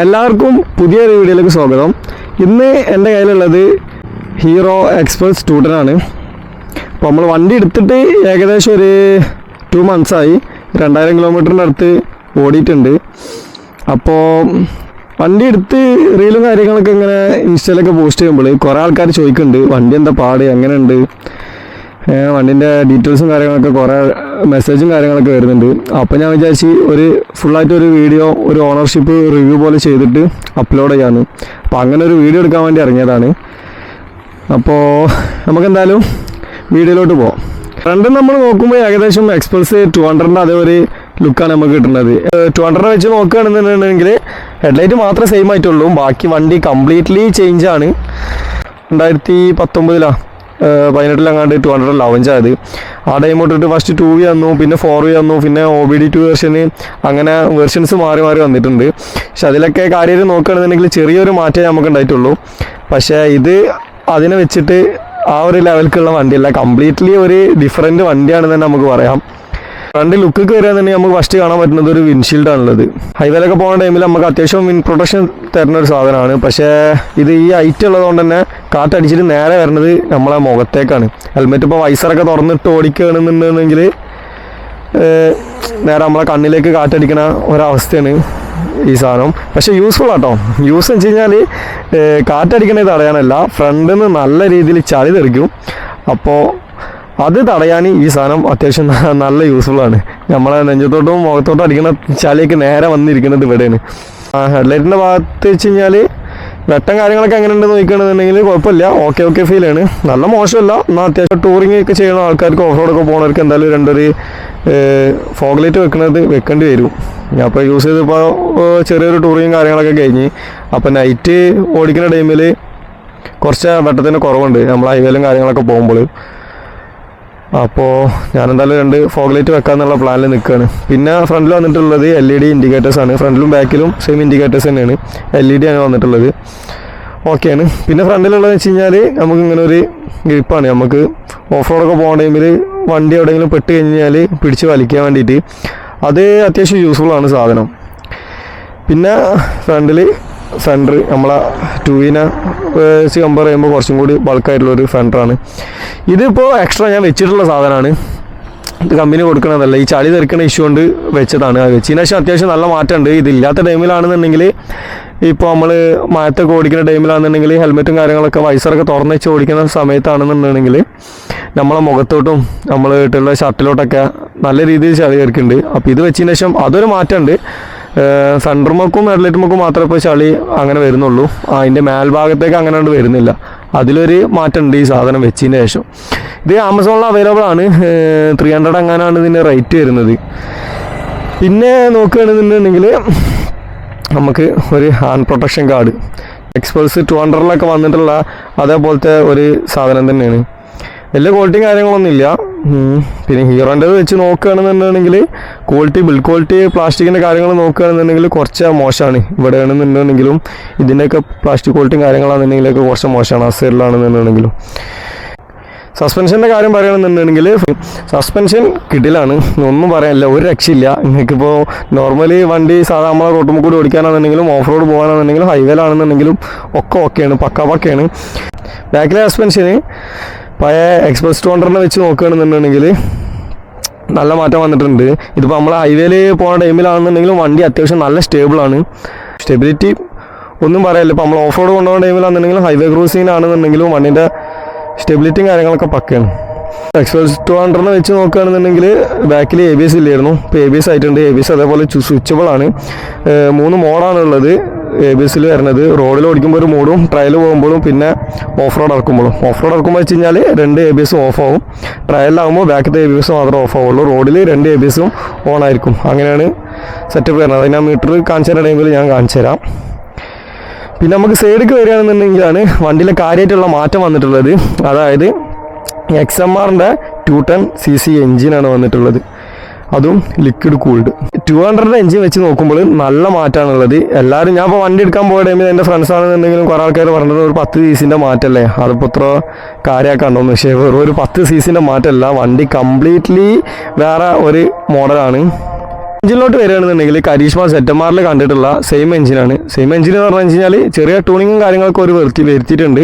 എല്ലാവർക്കും പുതിയൊരു വീഡിയോയിലേക്ക് സ്വാഗതം. ഇന്ന് എൻ്റെ കയ്യിലുള്ളത് ഹീറോ എക്സ്പൾസ് 210 ആണ്. അപ്പോൾ നമ്മൾ വണ്ടി എടുത്തിട്ട് ഏകദേശം ഒരു 2 മന്ത്സായി. 2000 കിലോമീറ്ററിൻ്റെ അടുത്ത് ഓടിയിട്ടുണ്ട്. അപ്പോൾ വണ്ടി എടുത്ത് റീലും കാര്യങ്ങളൊക്കെ ഇങ്ങനെ ഇൻസ്റ്റയിലൊക്കെ പോസ്റ്റ് ചെയ്യുമ്പോൾ കുറേ ആൾക്കാർ ചോദിക്കുന്നുണ്ട് വണ്ടി എന്താ പാട്, എങ്ങനെയുണ്ട്, വണ്ടീൻ്റെ ഡീറ്റെയിൽസും കാര്യങ്ങളൊക്കെ കുറേ മെസ്സേജും കാര്യങ്ങളൊക്കെ വരുന്നുണ്ട്. അപ്പോൾ ഞാൻ വിചാരിച്ച് ഒരു ഫുള്ളായിട്ടൊരു വീഡിയോ, ഒരു ഓണർഷിപ്പ് റിവ്യൂ പോലെ ചെയ്തിട്ട് അപ്ലോഡ് ചെയ്യാമെന്ന്. അപ്പോൾ അങ്ങനെ ഒരു വീഡിയോ എടുക്കാൻ വേണ്ടി ഇറങ്ങിയതാണ്. അപ്പോൾ നമുക്കെന്തായാലും വീഡിയോയിലോട്ട് പോകാം. രണ്ടും നമ്മൾ നോക്കുമ്പോൾ ഏകദേശം എക്സ്പൾസ് 200ൻ്റെ അതേ ഒരു ലുക്കാണ് നമുക്ക് കിട്ടുന്നത്. 200 വെച്ച് നോക്കുകയാണെന്നുണ്ടെങ്കിൽ ഹെഡ്ലൈറ്റ് മാത്രമേ സെയിം ആയിട്ടുള്ളൂ, ബാക്കി വണ്ടി കംപ്ലീറ്റ്ലി ചേഞ്ചാണ്. 2019 18 200 ലോഞ്ച് ആയത്. ആ ടൈം തൊട്ടിട്ട് ഫസ്റ്റ് 2V വന്നു, പിന്നെ 4V വന്നു, പിന്നെ OBD2 വെർഷന്, അങ്ങനെ വെർഷൻസ് മാറി മാറി വന്നിട്ടുണ്ട്. പക്ഷെ അതിലൊക്കെ കാര്യമായിട്ട് നോക്കുകയാണെന്നുണ്ടെങ്കിൽ ചെറിയൊരു മാറ്റമേ നമുക്ക് ഉണ്ടായിട്ടുള്ളൂ. പക്ഷേ ഇത് അതിനെ വെച്ചിട്ട് ആ ഒരു ലെവൽക്കുള്ള വണ്ടിയല്ല, കംപ്ലീറ്റ്ലി ഒരു ഡിഫറെൻറ്റ് വണ്ടിയാണെന്ന് തന്നെ നമുക്ക് പറയാം. ഫ്രണ്ട് ലുക്കൊക്കെ വരികയാണെന്നുണ്ടെങ്കിൽ നമുക്ക് ഫസ്റ്റ് കാണാൻ പറ്റുന്നത് ഒരു വിൻഷീൽഡാണുള്ളത്. ഹൈവേയിലൊക്കെ പോകുന്ന ടൈമിൽ നമുക്ക് അത്യാവശ്യം വിൻ പ്രൊട്ടക്ഷൻ തരുന്ന ഒരു സാധനമാണ്. പക്ഷേ ഇത് ഈ ഹൈറ്റ് ഉള്ളതുകൊണ്ട് തന്നെ കാറ്റടിച്ചിട്ട് നേരെ വരുന്നത് നമ്മളെ മുഖത്തേക്കാണ്. ഹെൽമെറ്റ് ഇപ്പോൾ വൈസറൊക്കെ തുറന്നിട്ട് ഓടിക്കുകയാണെന്നുണ്ടെങ്കിൽ നേരെ നമ്മളെ കണ്ണിലേക്ക് കാറ്റടിക്കണ ഒരവസ്ഥയാണ് ഈ സാധനം. പക്ഷേ യൂസ്ഫുൾ ആട്ടോ. യൂസ് വെച്ച് കഴിഞ്ഞാൽ കാറ്റടിക്കണത് തടയാനല്ല, ഫ്രണ്ടിൽ നിന്ന് നല്ല രീതിയിൽ ചളി തെറിക്കും. അപ്പോൾ അത് തടയാൻ ഈ സാധനം അത്യാവശ്യം നല്ല യൂസ്ഫുള്ളാണ്. നമ്മളെ നെഞ്ചത്തോട്ടും മുഖത്തോട്ടും അടിക്കുന്ന ചളിയൊക്കെ നേരെ വന്നിരിക്കുന്നത് ഇവിടെയാണ്. ഹെഡ്ലൈറ്റിൻ്റെ ഭാഗത്ത് വെച്ച് കഴിഞ്ഞാൽ വെട്ടം കാര്യങ്ങളൊക്കെ എങ്ങനെ ഉണ്ടെന്ന് നോക്കുകയാണെന്നുണ്ടെങ്കിൽ കുഴപ്പമില്ല, ഓക്കെ ഫീലാണ്. നല്ല മോശമല്ല, എന്നാൽ അത്യാവശ്യം ടൂറിങ് ഒക്കെ ചെയ്യുന്ന ആൾക്കാർക്ക് ഓഫ് റോഡൊക്കെ പോകുന്നവർക്ക് എന്തായാലും രണ്ടൊരു ഫോഗ് ലൈറ്റ് വെക്കേണ്ടി വരും. ഞാൻ ഇപ്പോൾ യൂസ് ചെയ്തപ്പോൾ ചെറിയൊരു ടൂറിങ് കാര്യങ്ങളൊക്കെ കഴിഞ്ഞ്. അപ്പോൾ നൈറ്റ് ഓടിക്കുന്ന ടൈമിൽ കുറച്ച് വെട്ടത്തിന് കുറവുണ്ട് നമ്മൾ ഹൈവേയിലും കാര്യങ്ങളൊക്കെ പോകുമ്പോൾ. അപ്പോൾ ഞാനെന്തായാലും 2 ഫോഗ് ലൈറ്റ് വെക്കാമെന്നുള്ള പ്ലാനിൽ നിൽക്കുകയാണ്. പിന്നെ ഫ്രണ്ടിൽ വന്നിട്ടുള്ളത് LED ഇൻഡിക്കേറ്റേഴ്സാണ്. ഫ്രണ്ടിലും ബാക്കിലും സെയിം ഇൻഡിക്കേറ്റേഴ്സ് തന്നെയാണ്, LED ആണ് വന്നിട്ടുള്ളത്. ഓക്കെയാണ്. പിന്നെ ഫ്രണ്ടിലുള്ളത് വെച്ച് കഴിഞ്ഞാൽ നമുക്കിങ്ങനെ ഒരു ഗ്രിപ്പാണ്. നമുക്ക് ഓഫ് റോഡൊക്കെ പോകുന്ന ടൈമിൽ വണ്ടി എവിടെയെങ്കിലും പെട്ട് കഴിഞ്ഞാൽ പിടിച്ച് വലിക്കാൻ വേണ്ടിയിട്ട് അത് അത്യാവശ്യം യൂസ്ഫുള്ളാണ് സാധനം. പിന്നെ ഫ്രണ്ടിൽ ഫെൻഡർ നമ്മളെ 2V വെച്ച് കമ്പയർ ചെയ്യുമ്പോൾ കുറച്ചും കൂടി ബൾക്കായിട്ടുള്ളൊരു ഫെൻഡറാണ്. ഇതിപ്പോൾ എക്സ്ട്രാ ഞാൻ വെച്ചിട്ടുള്ള സാധനമാണ്, ഇത് കമ്പനി കൊടുക്കണതല്ല. ഈ ചളി തെറിക്കണ ഇഷ്യൂ കൊണ്ട് വെച്ചതാണ്. വെച്ചതിന് ശേഷം അത്യാവശ്യം നല്ല മാറ്റമുണ്ട്. ഇതില്ലാത്ത ടൈമിലാണെന്നുണ്ടെങ്കിൽ ഇപ്പോൾ നമ്മൾ മഴത്തൊക്കെ ഓടിക്കുന്ന ടൈമിലാണെന്നുണ്ടെങ്കിൽ ഹെൽമെറ്റും കാര്യങ്ങളൊക്കെ വൈസറൊക്കെ തുറന്ന് വെച്ച് ഓടിക്കുന്ന സമയത്താണെന്നുണ്ടെങ്കിൽ നമ്മളെ മുഖത്തോട്ടും നമ്മൾ ഇട്ടുള്ള ഷർട്ടിലോട്ടൊക്കെ നല്ല രീതിയിൽ ചളി തെറിക്കുന്നുണ്ട്. അപ്പോൾ ഇത് വെച്ചതിന് ശേഷം അതൊരു മാറ്റമുണ്ട്. സെൻറ്റർമൊക്കും ഹെഡ്ലൈറ്റുമൊക്കും മാത്രമേ ഇപ്പോൾ ചളി അങ്ങനെ വരുന്നുള്ളൂ, അതിൻ്റെ മേൽഭാഗത്തേക്ക് അങ്ങനെ കൊണ്ട് വരുന്നില്ല. അതിലൊരു മാറ്റമുണ്ട് ഈ സാധനം വെച്ചതിന് ശേഷം. ഇത് ആമസോണിൽ അവൈലബിൾ ആണ്. 300 അങ്ങനെയാണ് ഇതിൻ്റെ റേറ്റ് വരുന്നത്. പിന്നെ നോക്കുകയാണെന്നുണ്ടെങ്കിൽ നമുക്ക് ഒരു ഹാൻഡ് പ്രൊട്ടക്ഷൻ കാർഡ് എക്സ്പൾസ് 200 വന്നിട്ടുള്ള അതേപോലത്തെ ഒരു സാധനം തന്നെയാണ്. വലിയ ക്വാളിറ്റിയും കാര്യങ്ങളൊന്നും ഇല്ല. പിന്നെ ഹീറോൻ്റെ വെച്ച് നോക്കുകയാണെന്നുണ്ടെങ്കിൽ ബിൽഡ് ക്വാളിറ്റി പ്ലാസ്റ്റിക്കിൻ്റെ കാര്യങ്ങൾ നോക്കുകയാണെന്നുണ്ടെങ്കിൽ കുറച്ച് മോശമാണ്. ഇവിടെ ആണെന്നുണ്ടെങ്കിലും ഇതിൻ്റെയൊക്കെ പ്ലാസ്റ്റിക് ക്വാളിറ്റിയും കാര്യങ്ങളാണെന്നുണ്ടെങ്കിലൊക്കെ കുറച്ച് മോശമാണ്. അസൈഡിലാണെന്നുണ്ടെങ്കിലും സസ്പെൻഷൻ്റെ കാര്യം പറയുകയാണെന്നുണ്ടെങ്കിൽ സസ്പെൻഷൻ കിടിലാണ്, ഒന്നും പറയാനില്ല, ഒരു രക്ഷയില്ല. നിങ്ങൾക്കിപ്പോൾ നോർമലി വണ്ടി സാധാരണ നമ്മളെ റോട്ടുമ്പോൾ കൂടി ഓടിക്കാനാണെന്നുണ്ടെങ്കിലും ഓഫ് റോഡ് പോകാനാണെന്നുണ്ടെങ്കിലും ഹൈവേയിലാണെന്നുണ്ടെങ്കിലും ഒക്കെ ഓക്കെയാണ്, പക്കയാണ്. ബാക്കിലെ സസ്പെൻഷന് പഴയ എക്സ്പൾസ് 200 വെച്ച് നോക്കുകയാണെന്നുണ്ടെങ്കിൽ നല്ല മാറ്റം വന്നിട്ടുണ്ട്. ഇതിപ്പോൾ നമ്മൾ ഹൈവേയിൽ പോകുന്ന ടൈമിലാണെന്നുണ്ടെങ്കിലും വണ്ടി അത്യാവശ്യം നല്ല സ്റ്റേബിളാണ്. സ്റ്റെബിലിറ്റി ഒന്നും പറയാനില്ല. ഇപ്പോൾ നമ്മൾ ഓഫ് റോഡ് കൊണ്ടുപോകുന്ന ടൈമിലാണെന്നുണ്ടെങ്കിലും ഹൈവേ ക്രൂസിങ്ങിനാണെന്നുണ്ടെങ്കിലും വണ്ടീൻ്റെ സ്റ്റെബിലിറ്റിയും കാര്യങ്ങളൊക്കെ പക്കയാണ്. എക്സ്പൾസ് 200 വെച്ച് നോക്കുകയാണെന്നുണ്ടെങ്കിൽ ബാക്കിൽ ABS ഇല്ലായിരുന്നു, ഇപ്പോൾ ABS ആയിട്ടുണ്ട്. ABS അതേപോലെ സ്വിച്ചബിൾ ആണ്. 3 മോഡാണ് ഉള്ളത് ABSൽ വരുന്നത്. റോഡിൽ ഓടിക്കുമ്പോൾ ഒരു മോഡും, ട്രയൽ പോകുമ്പോഴും, പിന്നെ ഓഫ് റോഡ് ഇറക്കുമ്പോഴും. ഓഫ് റോഡ് ഇറക്കുമ്പോൾ വെച്ച് കഴിഞ്ഞാൽ 2 ABS ഓഫ് ആവും. ട്രയലിലാകുമ്പോൾ ബാക്കിലത്തെ ABS മാത്രമേ ഓഫ് ആവുള്ളൂ. റോഡിൽ 2 ABSും ഓൺ ആയിരിക്കും. അങ്ങനെയാണ് സെറ്റപ്പ് വരുന്നത്. അത് ഞാൻ മീറ്റർ കാണിച്ചു തരുന്ന ടൈമിൽ ഞാൻ കാണിച്ചു തരാം. പിന്നെ നമുക്ക് സൈഡിലേക്ക് വരികയാണെന്നുണ്ടെങ്കിലാണ് വണ്ടിയിലെ കാര്യമായിട്ടുള്ള മാറ്റം വന്നിട്ടുള്ളത്. അതായത് XMRൻ്റെ 210cc എഞ്ചിനാണ് വന്നിട്ടുള്ളത്, അതും ലിക്വിഡ് കൂൾഡ്. 200 എഞ്ചിൻ വെച്ച് നോക്കുമ്പോൾ നല്ല മാറ്റമാണുള്ളത്. എല്ലാവരും ഞാൻ ഇപ്പോൾ വണ്ടി എടുക്കാൻ പോയ ടൈമിൽ എൻ്റെ ഫ്രണ്ട്സ് ആണെന്നുണ്ടെങ്കിലും കുറേ ആൾക്കാർ പറഞ്ഞത് ഒരു 10 cc മാറ്റമല്ലേ, അതിപ്പോൾ ഇത്ര കാര്യമാക്കാണ്ടോന്ന്. പക്ഷേ വെറും ഒരു 10 cc മാറ്റമല്ല, വണ്ടി കംപ്ലീറ്റ്ലി വേറെ ഒരു മോഡലാണ്. എഞ്ചിനിലോട്ട് വരികയാണെന്നുണ്ടെങ്കിൽ കരീഷ്മ സെറ്റന്മാരിൽ കണ്ടിട്ടുള്ള സെയിം എഞ്ചിനാണ്. സെയിം എഞ്ചിൻ എന്ന് പറഞ്ഞു കഴിഞ്ഞാൽ ചെറിയ ട്യൂണിങ്ങും കാര്യങ്ങളൊക്കെ ഒരു വരുത്തിയിട്ടുണ്ട്.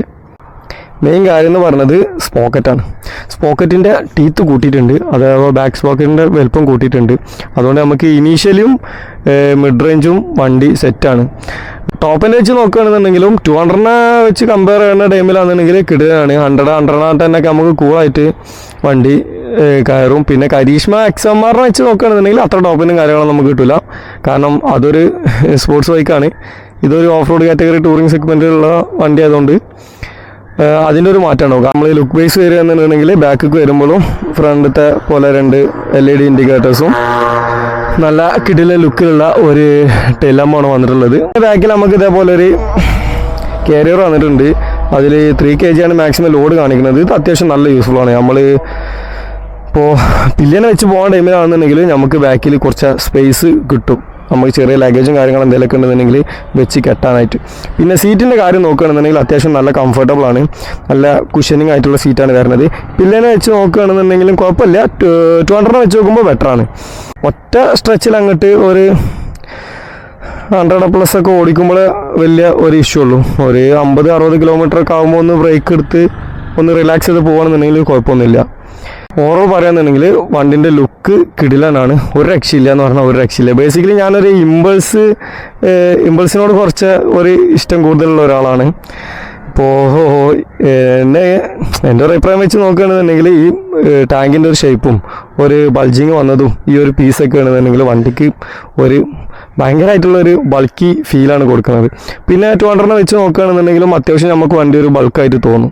മെയിൻ കാര്യം എന്ന് പറഞ്ഞത് സ്പോക്കറ്റാണ്. സ്പോക്കറ്റിൻ്റെ ടീത്ത് കൂട്ടിയിട്ടുണ്ട്, അതേപോലെ ബാക്ക് സ്പോക്കറ്റിൻ്റെ വലുപ്പം കൂട്ടിയിട്ടുണ്ട്. അതുകൊണ്ട് നമുക്ക് ഇനീഷ്യലും മിഡ് റേഞ്ചും വണ്ടി സെറ്റാണ്. ടോപ്പിൻ്റെ വെച്ച് നോക്കുകയാണെന്നുണ്ടെങ്കിലും 200 വെച്ച് കമ്പയർ ചെയ്യുന്ന ടൈമിലാണെന്നുണ്ടെങ്കിൽ കിടുകയാണ്. 100 നമുക്ക് കൂളായിട്ട് വണ്ടി കയറും. പിന്നെ കരീഷ്മ XMR വെച്ച് നോക്കുകയാണെന്നുണ്ടെങ്കിൽ അത്ര ടോപ്പിനും കാര്യങ്ങളും നമുക്ക് കിട്ടില്ല. കാരണം അതൊരു സ്പോർട്സ് ബൈക്കാണ്, ഇതൊരു ഓഫ് റോഡ് കാറ്റഗറി ടൂറിംഗ് സെഗ്മെൻറ്റിലുള്ള വണ്ടി ആയതുകൊണ്ട് അതിൻ്റെ ഒരു മാറ്റമാണ്. നമ്മൾ ലുക്ക് ബേസ് വരിക എന്നുണ്ടെങ്കിൽ ബാക്കിലേക്ക് വരുമ്പോഴും ഫ്രണ്ടത്തെ പോലെ 2 LED ഇൻഡിക്കേറ്റേഴ്സും നല്ല കിടില ലുക്കിലുള്ള ഒരു ടെലമാണ് വന്നിട്ടുള്ളത്. ബാക്കിൽ നമുക്ക് ഇതേപോലെ ഒരു കാരിയർ വന്നിട്ടുണ്ട്. അതിൽ 3 kg ആണ് മാക്സിമം ലോഡ് കാണിക്കുന്നത്. ഇത് അത്യാവശ്യം നല്ല യൂസ്ഫുൾ ആണ്. നമ്മൾ ഇപ്പോൾ പില്ലിയനെ വെച്ച് പോകാൻ ടൈമിലാണെന്നുണ്ടെങ്കിൽ നമുക്ക് ബാക്കിൽ കുറച്ച് സ്പേസ് കിട്ടും. നമുക്ക് ചെറിയ ലഗേജും കാര്യങ്ങളും എന്തെങ്കിലുമൊക്കെ ഉണ്ടെന്നുണ്ടെങ്കിൽ വെച്ച് കെട്ടാനായിട്ട്. പിന്നെ സീറ്റിൻ്റെ കാര്യം നോക്കുകയാണെന്നുണ്ടെങ്കിൽ അത്യാവശ്യം നല്ല കംഫർട്ടബിൾ ആണ്, നല്ല കുഷനിങ് ആയിട്ടുള്ള സീറ്റാണ് വരുന്നത്. പില്ലിയനെ വെച്ച് നോക്കുകയാണെന്നുണ്ടെങ്കിലും കുഴപ്പമില്ല. 200 വെച്ച് നോക്കുമ്പോൾ ബെറ്ററാണ്. ഒറ്റ സ്ട്രെച്ചിൽ അങ്ങോട്ട് ഒരു 100+ ഒക്കെ ഓടിക്കുമ്പോൾ വലിയ ഒരു ഇഷ്യൂ ഉള്ളൂ. ഒരു 50-60 കിലോമീറ്ററൊക്കെ ആകുമ്പോൾ ഒന്ന് ബ്രേക്ക് എടുത്ത് ഒന്ന് റിലാക്സ് ചെയ്ത് പോകുകയാണെന്നുണ്ടെങ്കിൽ കുഴപ്പമൊന്നുമില്ല. ഓവറോൾ പറയുകയാണെന്നുണ്ടെങ്കിൽ വണ്ടിൻ്റെ ലുക്ക് കിടിലനാണ്, ഒരു രക്ഷയില്ല എന്ന് പറഞ്ഞാൽ ഒരു രക്ഷയില്ല. ബേസിക്കലി ഞാനൊരു ഇമ്പൾസിനോട് കുറച്ച് ഒരു ഇഷ്ടം കൂടുതലുള്ള ഒരാളാണ്. ഇപ്പോൾ എൻ്റെ ഒരു അഭിപ്രായം വെച്ച് നോക്കുകയാണെന്നുണ്ടെങ്കിൽ ഈ ടാങ്കിൻ്റെ ഒരു ഷേപ്പും ഒരു ബൾജിങ് വന്നതും ഈ ഒരു പീസൊക്കെ ആണെന്നുണ്ടെങ്കിൽ വണ്ടിക്ക് ഒരു ഭയങ്കരമായിട്ടുള്ളൊരു ബൾക്കി ഫീലാണ് കൊടുക്കുന്നത്. പിന്നെ 200 വെച്ച് നോക്കുകയാണെന്നുണ്ടെങ്കിലും അത്യാവശ്യം നമുക്ക് വണ്ടി ഒരു ബൾക്കായിട്ട് തോന്നും.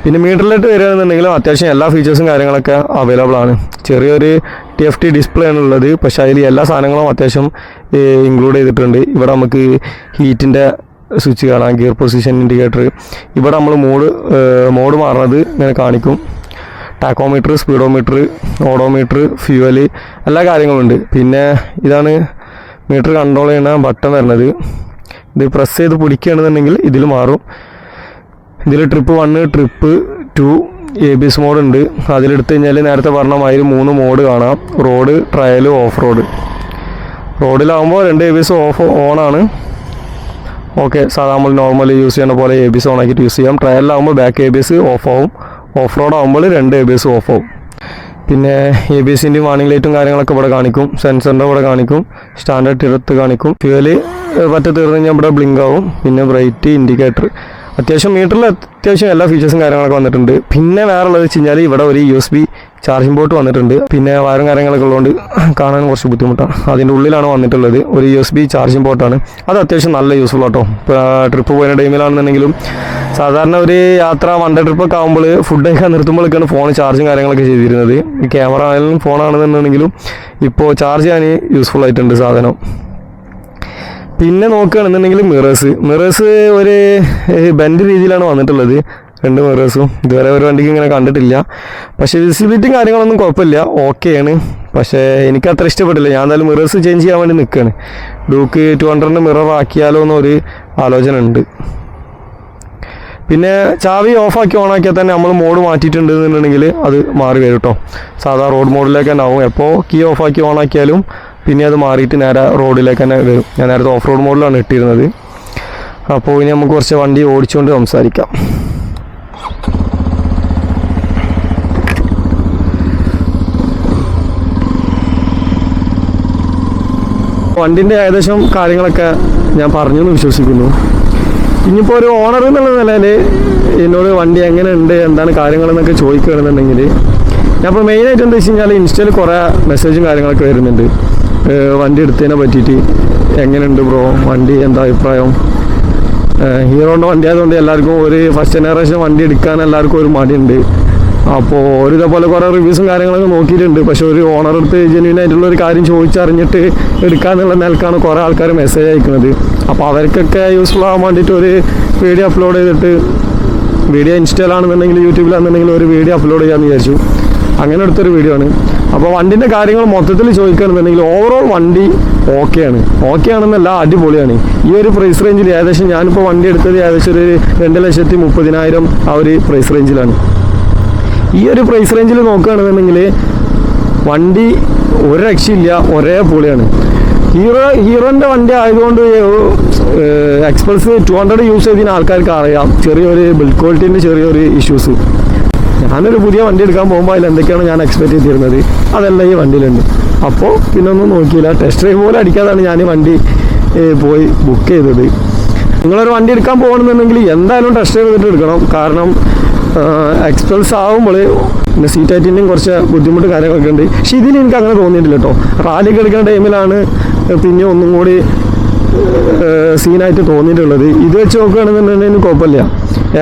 പിന്നെ മീറ്ററിലോട്ട് വരികയാണെന്നുണ്ടെങ്കിലും അത്യാവശ്യം എല്ലാ ഫീച്ചേഴ്സും കാര്യങ്ങളൊക്കെ അവൈലബിൾ ആണ്. ചെറിയൊരു TFT ഡിസ്പ്ലേ ആണുള്ളത്, പക്ഷേ അതിൽ എല്ലാ സാധനങ്ങളും അത്യാവശ്യം ഇൻക്ലൂഡ് ചെയ്തിട്ടുണ്ട്. ഇവിടെ നമുക്ക് ഹീറ്റിൻ്റെ സ്വിച്ച് കാണാം, ഗിയർ പൊസിഷൻ ഇൻഡിക്കേറ്റർ. ഇവിടെ നമ്മൾ മോഡ് മാറുന്നത് ഇങ്ങനെ കാണിക്കും. ടാക്കോമീറ്റർ, സ്പീഡോമീറ്റർ, ഓഡോമീറ്റർ, ഫ്യൂവല്, എല്ലാ കാര്യങ്ങളുണ്ട്. പിന്നെ ഇതാണ് മീറ്റർ കൺട്രോൾ ചെയ്യുന്ന ബട്ടൺ വരുന്നത്. ഇത് പ്രസ് ചെയ്ത് പിടിക്കുകയാണെന്നുണ്ടെങ്കിൽ ഇതിൽ മാറും. ഇതിൽ ട്രിപ്പ് 1, ട്രിപ്പ് 2, ABS മോഡുണ്ട്. അതിലെടുത്ത് കഴിഞ്ഞാൽ നേരത്തെ പറഞ്ഞ മാതിരി 3 മോഡ് കാണാം: റോഡ്, ട്രയൽ, ഓഫ് റോഡ്. റോഡിലാകുമ്പോൾ 2 ABS ഓണാണ്. ഓക്കെ, സാധാരണ നമ്മൾ നോർമലി യൂസ് ചെയ്യുന്ന പോലെ ABS ഓൺ ആക്കിയിട്ട് യൂസ് ചെയ്യാം. ട്രയലിലാകുമ്പോൾ ബാക്ക് ABS ഓഫ് ആവും. ഓഫ് റോഡ് ആകുമ്പോൾ 2 ABS ഓഫ് ആവും. പിന്നെ ABSൻ്റെയും വാർണിംഗ് ലൈറ്റും കാര്യങ്ങളൊക്കെ ഇവിടെ കാണിക്കും. സെൻസറിൻ്റെ ഇവിടെ കാണിക്കും. സ്റ്റാൻഡേർഡ് ഇടത്ത് കാണിക്കും. ഫ്യൂവല് പറ്റ തീർന്നു കഴിഞ്ഞാൽ ഇവിടെ ബ്ലിങ്ക് ആവും. പിന്നെ ബ്രൈറ്റ്, ഇൻഡിക്കേറ്റർ, അത്യാവശ്യം മീറ്ററിൽ അത്യാവശ്യം എല്ലാ ഫീച്ചേഴ്സും കാര്യങ്ങളൊക്കെ വന്നിട്ടുണ്ട്. പിന്നെ വേറെ ഉള്ളത് വെച്ച് കഴിഞ്ഞാൽ ഇവിടെ ഒരു USB ചാർജിംഗ് പോർട്ട് വന്നിട്ടുണ്ട്. പിന്നെ വയറും കാര്യങ്ങളൊക്കെ ഉള്ളതുകൊണ്ട് കാണാൻ കുറച്ച് ബുദ്ധിമുട്ടാണ്. അതിൻ്റെ ഉള്ളിലാണ് വന്നിട്ടുള്ളത് ഒരു USB ചാർജിംഗ് പോർട്ടാണ്. അത് അത്യാവശ്യം നല്ല യൂസ്ഫുൾ ആട്ടോ. ഇപ്പോൾ ട്രിപ്പ് പോയ ടൈമിലാണെന്നുണ്ടെങ്കിലും സാധാരണ ഒരു യാത്ര വൺ ഡേ ട്രിപ്പൊക്കെ ആകുമ്പോൾ ഫുഡ് കഴിക്കാൻ നിർത്തുമ്പോഴൊക്കെയാണ് ഫോൺ ചാർജും കാര്യങ്ങളൊക്കെ ചെയ്തിരുന്നത്. ക്യാമറ ആയാലും ഫോണാണെന്നുണ്ടെങ്കിലും ഇപ്പോൾ ചാർജ് ചെയ്യാൻ യൂസ്ഫുൾ ആയിട്ടുണ്ട് സാധനം. പിന്നെ നോക്കുകയാണെന്നുണ്ടെങ്കിൽ മിറേഴ്സ് ഒരു ബെൻഡ് രീതിയിലാണ് വന്നിട്ടുള്ളത്. 2 മിറേഴ്സും ഇതുവരെ ഒരു വണ്ടിക്ക് ഇങ്ങനെ കണ്ടിട്ടില്ല. പക്ഷേ വിസിബിലിറ്റിയും കാര്യങ്ങളൊന്നും കുഴപ്പമില്ല, ഓക്കെയാണ്. പക്ഷേ എനിക്ക് അത്ര ഇഷ്ടപ്പെട്ടില്ല. ഞാൻ എന്തായാലും മിറേഴ്സ് ചേഞ്ച് ചെയ്യാൻ വേണ്ടി നിൽക്കുകയാണ്. ഡ്യൂക്ക് 200 മിറർ ആക്കിയാലോ എന്നൊരു ആലോചന ഉണ്ട്. പിന്നെ ചാവി ഓഫാക്കി ഓണാക്കിയാൽ തന്നെ നമ്മൾ മോഡ് മാറ്റിയിട്ടുണ്ടെന്നുണ്ടെങ്കിൽ അത് മാറി വരും കേട്ടോ. സാധാ റോഡ് മോഡിലേക്ക് തന്നെ ആവും. എപ്പോൾ കീ ഓഫാക്കി ഓണാക്കിയാലും പിന്നെ അത് മാറിയിട്ട് നേരെ റോഡിലേക്ക് തന്നെ വരും. ഞാൻ നേരത്തെ ഓഫ് റോഡ് മോഡിലാണ് ഇട്ടിരുന്നത്. അപ്പോൾ ഇനി നമുക്ക് കുറച്ച് വണ്ടി ഓടിച്ചുകൊണ്ട് സംസാരിക്കാം. വണ്ടിൻ്റെ ഏകദേശം കാര്യങ്ങളൊക്കെ ഞാൻ പറഞ്ഞു എന്ന് വിശ്വസിക്കുന്നു. ഇനിയിപ്പോൾ ഒരു ഓണർ എന്നുള്ള നിലയിൽ എന്നോട് വണ്ടി എങ്ങനെ ഉണ്ട്, എന്താണ് കാര്യങ്ങളെന്നൊക്കെ ചോദിക്കുകയാണെന്നുണ്ടെങ്കിൽ ഞാനിപ്പോൾ മെയിനായിട്ട് എന്താ വെച്ച് കഴിഞ്ഞാൽ ഇൻസ്റ്റയിൽ കുറേ മെസ്സേജും കാര്യങ്ങളൊക്കെ വരുന്നുണ്ട്. വണ്ടി എടുത്തതിനെ പറ്റിയിട്ട് എങ്ങനെയുണ്ട് ബ്രോ, വണ്ടി എന്താ അഭിപ്രായം. ഹീറോൻ്റെ വണ്ടി ആയതുകൊണ്ട് എല്ലാവർക്കും ഒരു ഫസ്റ്റ് ജനറേഷൻ വണ്ടി എടുക്കാൻ എല്ലാവർക്കും ഒരു മടിയുണ്ട്. അപ്പോൾ ഒരു ഇതേപോലെ കുറേ റിവ്യൂസും കാര്യങ്ങളൊക്കെ നോക്കിയിട്ടുണ്ട്. പക്ഷേ ഒരു ഓണർ എടുത്ത് ജെന്യൂനായിട്ടുള്ള ഒരു കാര്യം ചോദിച്ചറിഞ്ഞിട്ട് എടുക്കാന്നുള്ള നിലക്കാണ് കുറേ ആൾക്കാർ മെസ്സേജ് അയക്കുന്നത്. അപ്പോൾ അവർക്കൊക്കെ യൂസ്ഫുൾ ആകാൻ വേണ്ടിയിട്ട് ഒരു വീഡിയോ അപ്ലോഡ് ചെയ്തിട്ട്, വീഡിയോ ഇൻസ്റ്റയിലാണെന്നുണ്ടെങ്കിൽ യൂട്യൂബിലാണെന്നുണ്ടെങ്കിൽ ഒരു വീഡിയോ അപ്ലോഡ് ചെയ്യാമെന്ന് വിചാരിച്ചു. അങ്ങനെ എടുത്തൊരു വീഡിയോ ആണ്. അപ്പോൾ വണ്ടിൻ്റെ കാര്യങ്ങൾ മൊത്തത്തിൽ ചോദിക്കുകയാണെന്നുണ്ടെങ്കിൽ ഓവറോൾ വണ്ടി ഓക്കെ ആണെന്നല്ല, അടിപൊളിയാണ്. ഈ ഒരു പ്രൈസ് റേഞ്ചിൽ ഏകദേശം ഞാനിപ്പോൾ വണ്ടി എടുത്തത് ഏകദേശം ഒരു 2,30,000 ആ ഒരു പ്രൈസ് റേഞ്ചിലാണ്. ഈ ഒരു പ്രൈസ് റേഞ്ചിൽ നോക്കുകയാണെന്നുണ്ടെങ്കിൽ വണ്ടി ഒരു രക്ഷയില്ല, ഒരേ പൊളിയാണ്. ഹീറോൻ്റെ വണ്ടി ആയതുകൊണ്ട് എക്സ്പൾസ് 200 യൂസ് ചെയ്തതിന് ആൾക്കാർക്ക് അറിയാം ചെറിയൊരു ബിൽഡ് ക്വാളിറ്റീൻ്റെ ചെറിയൊരു ഇഷ്യൂസ്. ഞാനൊരു പുതിയ വണ്ടി എടുക്കാൻ പോകുമ്പോൾ അതിൽ എന്തൊക്കെയാണ് ഞാൻ എക്സ്പെക്ട് ചെയ്തിരുന്നത് അതെല്ലാം ഈ വണ്ടിയിലുണ്ട്. അപ്പോൾ പിന്നെ ഒന്നും നോക്കിയില്ല, ടെസ്റ്റ് ഡ്രൈവ് പോലും അടിക്കാതാണ് ഞാൻ ഈ വണ്ടി പോയി ബുക്ക് ചെയ്തത്. നിങ്ങളൊരു വണ്ടി എടുക്കാൻ പോകണമെന്നുണ്ടെങ്കിൽ എന്തായാലും ടെസ്റ്റ് ഡ്രൈവ് ചെയ്തിട്ട് എടുക്കണം. കാരണം എക്സ്പൾസ് ആകുമ്പോൾ പിന്നെ സീറ്റ് ഹൈറ്റിൻ്റെയും കുറച്ച് ബുദ്ധിമുട്ട് കാര്യങ്ങളൊക്കെ ഉണ്ട്. പക്ഷേ ഇതിൽ എനിക്ക് അങ്ങനെ തോന്നിയിട്ടില്ല കേട്ടോ. റാലിക്ക് എടുക്കുന്ന ടൈമിലാണ് പിന്നെ ഒന്നും കൂടി സീനായിട്ട് തോന്നിയിട്ടുള്ളത്. ഇത് വെച്ച് നോക്കുകയാണെന്നുണ്ടെങ്കിൽ കുഴപ്പമില്ല.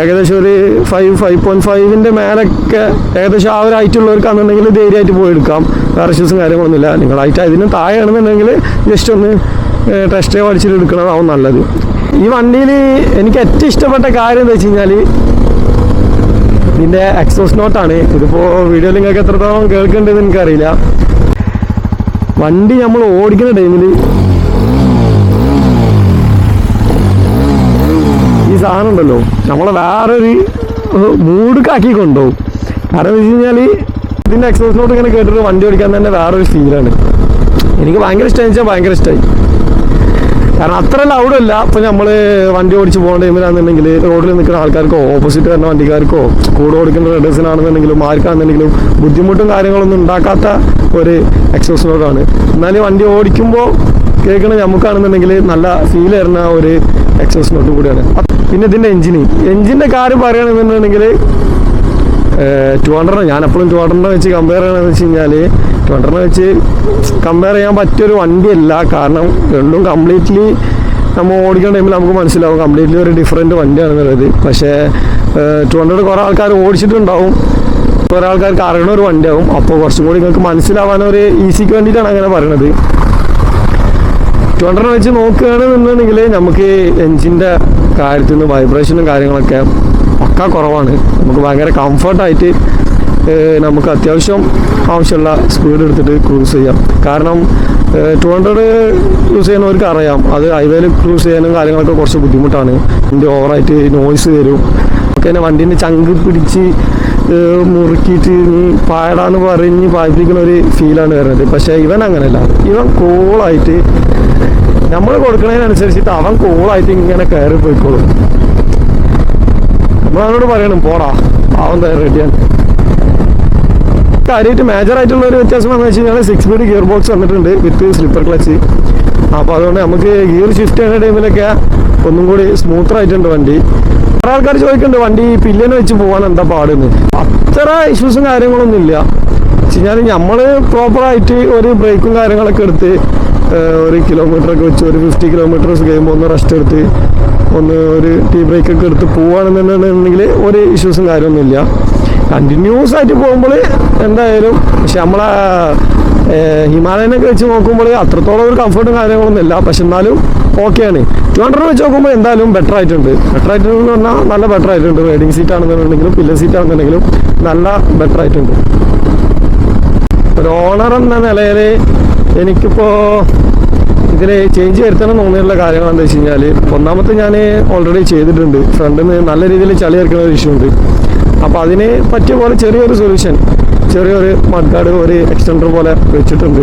ഏകദേശം ഒരു 5.5 മേലൊക്കെ ഏകദേശം ആ ഒരു ഹൈറ്റുള്ളവർക്കാണെന്നുണ്ടെങ്കിൽ ധൈര്യമായിട്ട് പോയി എടുക്കാം. വേറെ ഇഷ്യൂസും കാര്യങ്ങളൊന്നുമില്ല. നിങ്ങളായിട്ട് അതിന് താഴെയാണെന്നുണ്ടെങ്കിൽ ജസ്റ്റ് ഒന്ന് ടെസ്റ്റ് ഡ്രൈവ് അടിച്ചിട്ട് എടുക്കണതാവും നല്ലത്. ഈ വണ്ടിയിൽ എനിക്ക് ഏറ്റവും ഇഷ്ടപ്പെട്ട കാര്യം എന്താ വെച്ച് കഴിഞ്ഞാൽ ഇതിൻ്റെ എക്സോസ് നോട്ടാണ്. ഇതിപ്പോൾ വീഡിയോയിൽ നിങ്ങൾക്ക് എത്രത്തോളം കേൾക്കേണ്ടതെന്ന് എനിക്കറിയില്ല. വണ്ടി നമ്മൾ ഓടിക്കുന്ന ടൈമിൽ ഈ സാധനം ഉണ്ടല്ലോ നമ്മളെ വേറൊരു മൂഡ്ക്കാക്കി കൊണ്ടുപോകും. കാരണം എന്ന് വെച്ച് കഴിഞ്ഞാൽ ഇതിൻ്റെ എക്സോസ് നോട്ട് ഇങ്ങനെ കേട്ടിട്ട് വണ്ടി ഓടിക്കാൻ തന്നെ വേറൊരു ഫീലാണ്. എനിക്ക് ഭയങ്കര ഇഷ്ടമായി വെച്ചാൽ ഭയങ്കര ഇഷ്ടമായി. കാരണം അത്ര ലൗഡല്ല. ഇപ്പോൾ നമ്മൾ വണ്ടി ഓടിച്ച് പോകേണ്ട ടൈമിലാണെന്നുണ്ടെങ്കിൽ റോഡിൽ നിൽക്കുന്ന ആൾക്കാർക്കോ ഓപ്പോസിറ്റ് വരുന്ന വണ്ടിക്കാർക്കോ കൂടെ ഓടിക്കുന്ന റൈഡേഴ്സിനാണെന്നുണ്ടെങ്കിലും ആർക്കാണെന്നുണ്ടെങ്കിലും ബുദ്ധിമുട്ടും കാര്യങ്ങളൊന്നും ഉണ്ടാക്കാത്ത ഒരു എക്സോസ് നോട്ടാണ്. എന്നാലും വണ്ടി ഓടിക്കുമ്പോൾ കേൾക്കണ നമുക്കാണെന്നുണ്ടെങ്കിൽ നല്ല ഫീൽ വരുന്ന ഒരു എക്സോസ് നോട്ട് കൂടിയാണ്. പിന്നെ ഇതിൻ്റെ എഞ്ചിൻ്റെ കാര്യം പറയുകയാണെന്നുണ്ടെങ്കിൽ 200 ഞാൻ എപ്പോഴും 200 വെച്ച് കമ്പയർ ചെയ്യണമെന്ന് വെച്ച് കഴിഞ്ഞാൽ 200 വെച്ച് കമ്പയർ ചെയ്യാൻ പറ്റിയൊരു വണ്ടിയല്ല. കാരണം രണ്ടും കംപ്ലീറ്റ്ലി നമ്മൾ ഓടിക്കുന്ന ടൈമിൽ നമുക്ക് മനസ്സിലാവും കംപ്ലീറ്റ്ലി ഒരു ഡിഫറെൻറ്റ് വണ്ടിയാണെന്നുള്ളത്. പക്ഷേ 200 കുറേ ആൾക്കാർ ഓടിച്ചിട്ടുണ്ടാവും, കുറേ ആൾക്കാർക്ക് അറിയണ ഒരു വണ്ടിയാവും. അപ്പോൾ കുറച്ചും കൂടി നിങ്ങൾക്ക് മനസ്സിലാവാനൊരു ഈസിക്ക് വേണ്ടിയിട്ടാണ് അങ്ങനെ പറയണത്. 200 വെച്ച് നോക്കുകയാണെന്നുണ്ടെങ്കിൽ നമുക്ക് എൻജിൻ്റെ കാര്യത്തിൽ നിന്ന് വൈബ്രേഷനും കാര്യങ്ങളൊക്കെ പക്ക കുറവാണ്. നമുക്ക് ഭയങ്കര കംഫർട്ടായിട്ട് നമുക്ക് അത്യാവശ്യം ആവശ്യമുള്ള സ്പീഡ് എടുത്തിട്ട് ക്രൂസ് ചെയ്യാം. കാരണം 200 യൂസ് ചെയ്യുന്നവർക്ക് അറിയാം അത് ഹൈവേയിൽ ക്രൂസ് ചെയ്യാനും കാര്യങ്ങളൊക്കെ കുറച്ച് ബുദ്ധിമുട്ടാണ്. വണ്ടി ഓവറായിട്ട് നോയ്സ് വരും. ഒക്കെ തന്നെ വണ്ടീൻ്റെ ചങ്ക് പിടിച്ച് മുറുക്കിയിട്ട് നീ പായടാന്ന് പറഞ്ഞ് പായിപ്പിക്കുന്ന ഒരു ഫീലാണ് വരുന്നത്. പക്ഷേ ഇവൻ അങ്ങനെയല്ല. ഇവൻ കൂളായിട്ട് നമ്മൾ കൊടുക്കുന്നതിനനുസരിച്ചിട്ട് അവൻ കൂളായിട്ട് ഇങ്ങനെ കയറി പോയിക്കോളും. നമ്മളവനോട് പറയണം പോടാ അവൻ റെഡിയാണ്. കാര്യമായിട്ട് മേജറായിട്ടുള്ള ഒരു വ്യത്യാസം എന്ന് വെച്ച് കഴിഞ്ഞാൽ 6 സ്പീഡ് ഗിയർ ബോക്സ് വന്നിട്ടുണ്ട് വിത്ത് സ്ലിപ്പർ ക്ലച്ച്. അപ്പോൾ അതുകൊണ്ട് നമുക്ക് ഗിയർ ഷിഫ്റ്റ് ചെയ്യുന്ന ടൈമിലൊക്കെ ഒന്നും കൂടി സ്മൂത്തറായിട്ടുണ്ട് വണ്ടി. കുറേ ആൾക്കാർ ചോദിക്കുന്നുണ്ട് വണ്ടി പില്ലിയൻ വെച്ച് പോകാൻ എന്താ പാടുന്ന്. അത്ര ഇഷ്യൂസും കാര്യങ്ങളൊന്നും ഇല്ല. വെച്ച് കഴിഞ്ഞാൽ നമ്മൾ പ്രോപ്പറായിട്ട് ഒരു ബ്രേക്കും കാര്യങ്ങളൊക്കെ എടുത്ത് ഒരു കിലോമീറ്ററൊക്കെ വെച്ച് ഒരു 50 കിലോമീറ്റേഴ്സ് കഴിയുമ്പോൾ ഒന്ന് റെസ്റ്റ് എടുത്ത് ഒന്ന് ഒരു ടീ ബ്രേക്കൊക്കെ എടുത്ത് പോവുകയാണെന്നുണ്ടെങ്കിൽ ഒരു ഇഷ്യൂസും കാര്യമൊന്നുമില്ല. കണ്ടിന്യൂസ് ആയിട്ട് പോകുമ്പോൾ എന്തായാലും പക്ഷെ നമ്മളെ ഹിമാലയനൊക്കെ വെച്ച് നോക്കുമ്പോൾ അത്രത്തോളം ഒരു കംഫർട്ടും കാര്യങ്ങളൊന്നും ഇല്ല. പക്ഷെ എന്നാലും ഓക്കെയാണ്. 200 വെച്ച് നോക്കുമ്പോൾ എന്തായാലും ബെറ്റർ ആയിട്ടുണ്ട്. ബെറ്റർ ആയിട്ടുണ്ടെന്ന് പറഞ്ഞാൽ നല്ല ബെറ്റർ ആയിട്ടുണ്ട്. റൈഡിങ് സീറ്റ് ആണെന്നുണ്ടെങ്കിലും പില്ലർ സീറ്റ് ആണെന്നുണ്ടെങ്കിലും നല്ല ബെറ്റർ ആയിട്ടുണ്ട്. ഒരു ഓണർ എന്ന നിലയിൽ എനിക്കിപ്പോൾ ഇതിൽ ചേഞ്ച് വരുത്തണം തോന്നിയിട്ടുള്ള കാര്യങ്ങൾ എന്താ വെച്ച് കഴിഞ്ഞാൽ ഒന്നാമത്തെ ഞാൻ ഓൾറെഡി ചെയ്തിട്ടുണ്ട്. ഫ്രണ്ടിൽ നിന്ന് നല്ല രീതിയിൽ ചളി ഇറക്കുന്ന ഒരു ഇഷ്യൂ ഉണ്ട്. അപ്പോൾ അതിന് പറ്റിയ പോലെ ചെറിയൊരു സൊല്യൂഷൻ ചെറിയൊരു മഡ്ഗാർഡ് ഒരു എക്സ്റ്റൻഡർ പോലെ വെച്ചിട്ടുണ്ട്.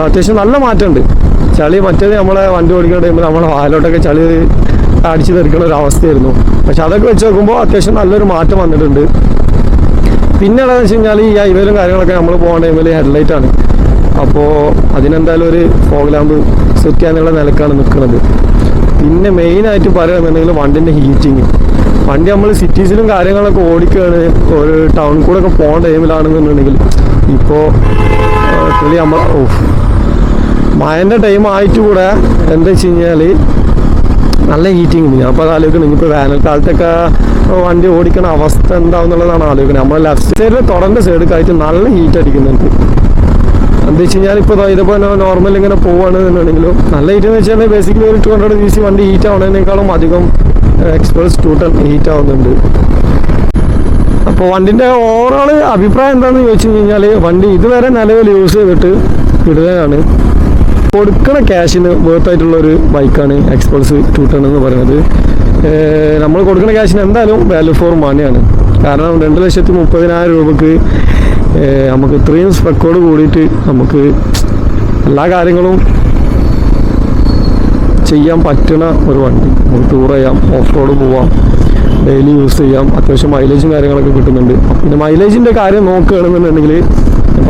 അത്യാവശ്യം നല്ല മാറ്റമുണ്ട്. ചളി മറ്റേത് നമ്മളെ വണ്ടി ഓടിക്കുന്ന ടൈമിൽ നമ്മളെ വായിലോട്ടൊക്കെ ചളി അടിച്ച് തെറിക്കുന്ന ഒരു അവസ്ഥയായിരുന്നു. പക്ഷെ അതൊക്കെ വെച്ച് നോക്കുമ്പോൾ അത്യാവശ്യം നല്ലൊരു മാറ്റം വന്നിട്ടുണ്ട്. പിന്നെ എന്താണെന്ന് വെച്ച് കഴിഞ്ഞാൽ ഈ ഹൈവേയിലും കാര്യങ്ങളൊക്കെ നമ്മൾ പോകുന്ന ടൈമിൽ ഹെഡ്ലൈറ്റാണ്. അപ്പോൾ അതിനെന്തായാലും ഒരു ഫോഗ് ലാമ്പ് സെറ്റ് ചെയ്യാനുള്ള നിലക്കാണ് നിൽക്കുന്നത്. പിന്നെ മെയിനായിട്ട് പറയുകയാണെന്നുണ്ടെങ്കിൽ വണ്ടിൻ്റെ ഹീറ്റിങ്. വണ്ടി നമ്മൾ സിറ്റീസിലും കാര്യങ്ങളൊക്കെ ഓടിക്കുകയാണ് ഒരു ടൗണിൽ കൂടെ ഒക്കെ പോകുന്ന ടൈമിലാണെന്നുണ്ടെങ്കിൽ ഇപ്പോൾ നമ്മൾ മഴൻ്റെ ടൈം ആയിട്ട് കൂടെ എന്താ വെച്ച് കഴിഞ്ഞാൽ നല്ല ഹീറ്റിംഗ് ഉണ്ട്. അപ്പോൾ അത് ആലോചിക്കണം ഇനിയിപ്പോൾ വേനൽക്കാലത്തൊക്കെ വണ്ടി ഓടിക്കണ അവസ്ഥ എന്താണെന്നുള്ളതാണ് ആലോചിക്കുന്നത്. നമ്മൾ ലെഫ്റ്റ് സൈഡിൽ തുടൻ്റെ സൈഡിലേക്കായിട്ട് നല്ല ഹീറ്റ് അടിക്കുന്നുണ്ട്. എന്താ വെച്ച് കഴിഞ്ഞാൽ ഇപ്പോൾ ഇതിപ്പോൾ നോർമൽ ഇങ്ങനെ പോവുകയാണെന്നുണ്ടെങ്കിലും നല്ല ഹീറ്റ് എന്ന് വെച്ചാൽ ബേസിക്കലി ഒരു 200 cc വണ്ടി ഹീറ്റ് ആവുന്നതിനേക്കാളും അധികം എക്സ്പ്രസ് 210 ഹീറ്റ് ആവുന്നുണ്ട്. അപ്പോൾ വണ്ടിൻ്റെ ഓവറോൾ അഭിപ്രായം എന്താണെന്ന് ചോദിച്ചു കഴിഞ്ഞാൽ വണ്ടി ഇതുവരെ നിലവിൽ യൂസ് ചെയ്തിട്ട് ഇടുകയാണ്. കൊടുക്കണ ക്യാഷിന് വേർത്തായിട്ടുള്ളൊരു ബൈക്കാണ് എക്സ്പൾസ് 210 എന്ന് പറയുന്നത്. നമ്മൾ കൊടുക്കുന്ന ക്യാഷിന് എന്തായാലും വാല്യൂ ഫോർ മണിയാണ്. കാരണം 2,30,000 രൂപക്ക് നമുക്ക് ഇത്രയും സ്പെക്കോട് കൂടിയിട്ട് നമുക്ക് എല്ലാ കാര്യങ്ങളും ചെയ്യാൻ പറ്റുന്ന ഒരു വണ്ടി. നമുക്ക് ടൂർ ചെയ്യാം, ഓഫ് റോഡ് പോവാം, ഡെയിലി യൂസ് ചെയ്യാം, അത്യാവശ്യം മൈലേജും കാര്യങ്ങളൊക്കെ കിട്ടുന്നുണ്ട്. പിന്നെ മൈലേജിൻ്റെ കാര്യം നോക്കുകയാണെന്നുണ്ടെങ്കിൽ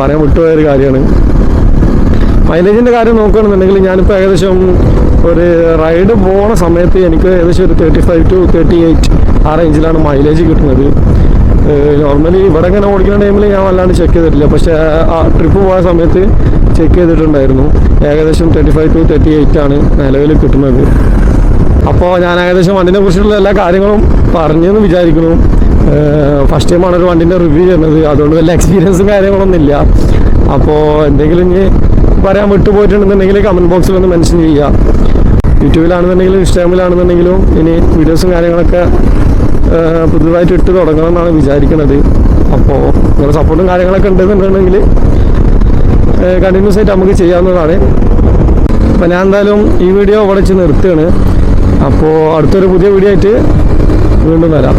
പറയാൻ വിട്ടുപോയൊരു കാര്യമാണ്. മൈലേജിൻ്റെ കാര്യം നോക്കുകയാണെന്നുണ്ടെങ്കിൽ ഞാനിപ്പോൾ ഏകദേശം ഒരു റൈഡ് പോകുന്ന സമയത്ത് എനിക്ക് ഏകദേശം ഒരു 35 to 38 ആ റേഞ്ചിലാണ് മൈലേജ് കിട്ടുന്നത്. നോർമലി ഇവിടെ ഇങ്ങനെ ഓടിക്കുന്ന ടൈമിൽ ഞാൻ വല്ലാണ്ട് ചെക്ക് ചെയ്തിട്ടില്ല, പക്ഷേ ആ ട്രിപ്പ് പോയ സമയത്ത് ചെക്ക് ചെയ്തിട്ടുണ്ടായിരുന്നു. ഏകദേശം 35 to 38 ആണ് നിലവിൽ കിട്ടുന്നത്. അപ്പോൾ ഞാൻ ഏകദേശം വണ്ടിനെ കുറിച്ചുള്ള എല്ലാ കാര്യങ്ങളും പറഞ്ഞെന്ന് വിചാരിക്കുന്നു. ഫസ്റ്റ് ടൈമാണ് ഒരു വണ്ടിൻ്റെ റിവ്യൂ ചെയ്യുന്നത്, അതുകൊണ്ട് വല്ല എക്സ്പീരിയൻസും കാര്യങ്ങളൊന്നും ഇല്ല. അപ്പോൾ എന്തെങ്കിലും ഇനി പറയാൻ വിട്ടുപോയിട്ടുണ്ടെന്നുണ്ടെങ്കിൽ കമൻറ്റ് ബോക്സിൽ ഒന്ന് മെൻഷൻ ചെയ്യുക. യൂട്യൂബിലാണെന്നുണ്ടെങ്കിലും ഇൻസ്റ്റാഗ്രാമിലാണെന്നുണ്ടെങ്കിലും ഇനി വീഡിയോസും കാര്യങ്ങളൊക്കെ പുതുതായിട്ട് ഇട്ട് തുടങ്ങണം എന്നാണ് വിചാരിക്കുന്നത്. അപ്പോൾ നിങ്ങളുടെ സപ്പോർട്ടും കാര്യങ്ങളൊക്കെ ഉണ്ടെന്നുണ്ടെങ്കിൽ കണ്ടിന്യൂസ് ആയിട്ട് നമുക്ക് ചെയ്യാവുന്നതാണ്. അപ്പോൾ ഞാൻ എന്തായാലും ഈ വീഡിയോ ഇവിടെ വെച്ച് നിർത്തുകയാണ്. അപ്പോൾ അടുത്തൊരു പുതിയ വീഡിയോ ആയിട്ട് വീണ്ടും വരാം.